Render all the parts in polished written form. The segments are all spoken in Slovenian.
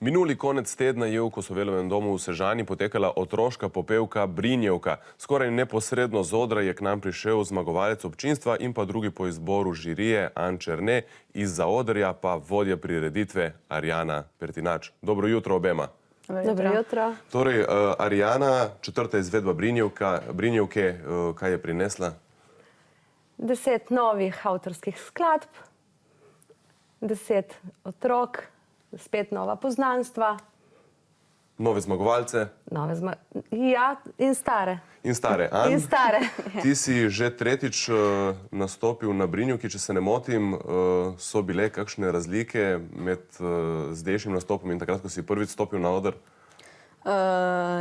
Minuli konec tedna je v Kosovelovem domu v Sežani potekala otroška popevka Brinjevka. Skoraj neposredno z odra je k nam prišel zmagovalec občinstva in pa drugi po izboru žirije An Černe, izza odrja pa vodja prireditve Arjana Pertinač. Dobro jutro obema. Dobro jutro. Torej, Arjana, četrta izvedba Brinjevke, kaj je prinesla? 10 novih avtorskih skladb, 10 otrok, spet nova poznanstva. Nove zmagovalce? Ja, in stare. In stare. An, In stare. ti si že tretjič nastopil na Brinjevki, če se ne motim. So bile kakšne razlike med zdajšnjim nastopom in takrat, ko si prvič stopil na oder?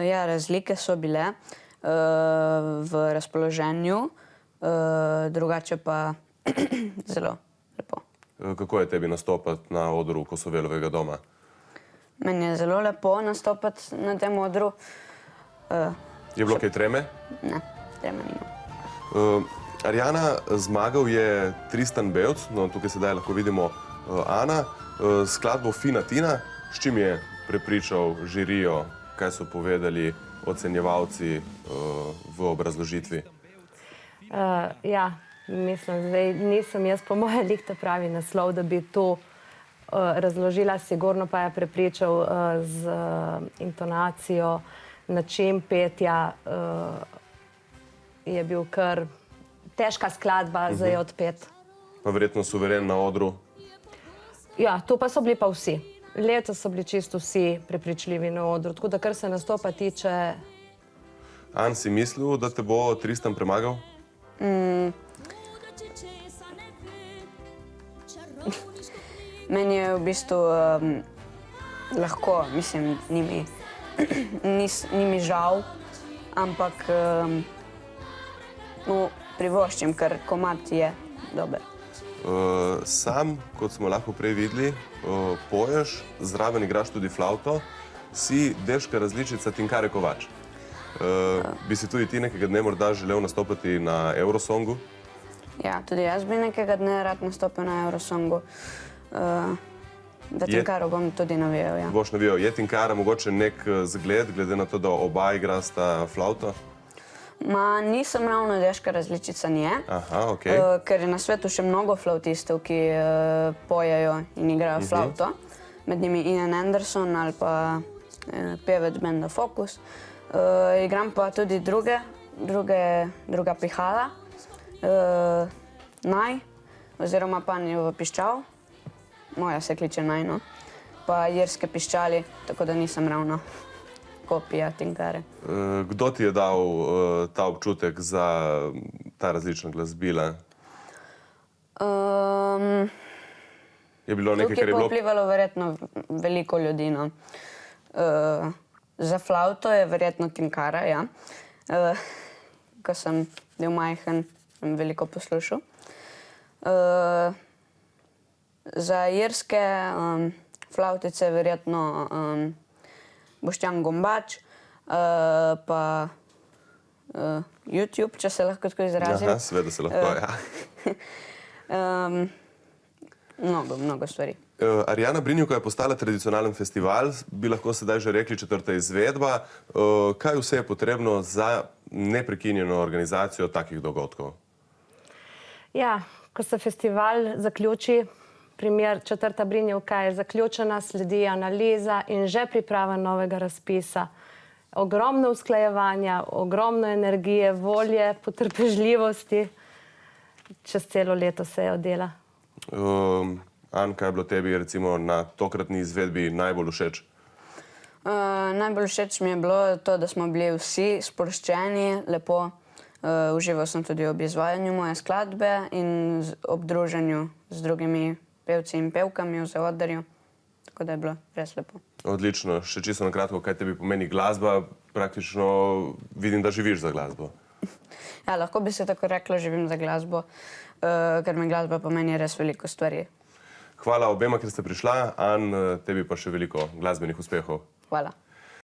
Ja, razlike so bile v razpoloženju, drugače pa zelo lepo. Kako je tebi nastopati na odru Kosovelovega doma? Meni je zelo lepo nastopati na tem odru. Je bilo kaj treme? Ne, treme nima. Arjana, zmagal je Tristan Bevc, no tukaj sedaj lahko vidimo Ana, skladbo Fina Tina. S čim je prepričal žirijo, kaj so povedali ocenjevalci v obrazložitvi? Ja, mislim, zdaj nisem jaz po moje lihta pravi naslov, da bi to razložila. Sigurno pa je prepričal z intonacijo, način petja. Je bil kar težka skladba, zdaj je odpet. Pa verjetno suveren na odru? Ja, to pa so bili pa vsi. Letos so bili čisto vsi prepričljivi na odru, tako da kar se nastopa tiče... An, si mislil, da te bo Tristan premagal? Meni je v bistvu lahko, mislim, ni mi žal, ampak privoščim, ker komad je dober. Sam, kot smo lahko prej videli, poješ, zraven igraš tudi flavto, si deška različica Tinkare Kovač. Bi si tudi ti nekega dne morda želel nastopati na Eurosongu? Ja, tudi jaz bi nekega dne rad nastopil na Eurosongu. Da Tinkaro bom tudi navijal, ja. Boš navijal. Je Tinkara mogoče nek zgled, glede na to, da oba igrasta flavto? Nisem ravno deška različica nje, ker je na svetu še mnogo flautistov, ki pojejo in igrajo flavto. Med njimi Ian Anderson ali pa pevec benda Focus. Igram pa tudi druga pihala. Naj, oziroma Panjevo piščal. Moja se kliče Naj, no. Pa Irske piščali, tako da nisem ravno kopija Tinkare. Kdo ti je dal ta občutek za ta različna glasbila? Je bilo nekaj, kar je bilo... Tukaj pa vplivalo verjetno veliko ljudi, no. Za flavto je verjetno Tinkara, ja. Ko sem bil majhen, sem veliko poslušal. Za irske flavtice verjetno Boštjan Gombač, pa YouTube, če se lahko tako izrazim. Aha, seveda se lahko, ja. Mnogo stvari. Arjana, Brinjevka je postala tradicionalen festival, bi lahko sedaj že rekli četrta izvedba. Kaj vse je potrebno za neprekinjeno organizacijo takih dogodkov? Ja, ko se festival zaključi, primer četrta Brinjevka je zaključena, sledi analiza in že priprava novega razpisa. Ogromno usklajevanja, ogromno energije, volje, potrpežljivosti. Čez celo leto se je oddela. An, kaj je bilo tebi recimo na tokratni izvedbi najbolj všeč? Najbolj všeč mi je bilo to, da smo bili vsi sproščeni, lepo. Užival sem tudi ob izvajanju moje skladbe in ob druženju z drugimi pevci in pevkami v zaodrju. Tako da je bilo res lepo. Odlično. Še čisto na kratko, kaj tebi pomeni glasba? Praktično vidim, da živiš za glasbo. Ja, lahko bi se tako reklo, živim za glasbo, ker mi glasba pomeni res veliko stvari. Hvala obema, ker ste prišla. An, tebi pa še veliko glasbenih uspehov. Hvala.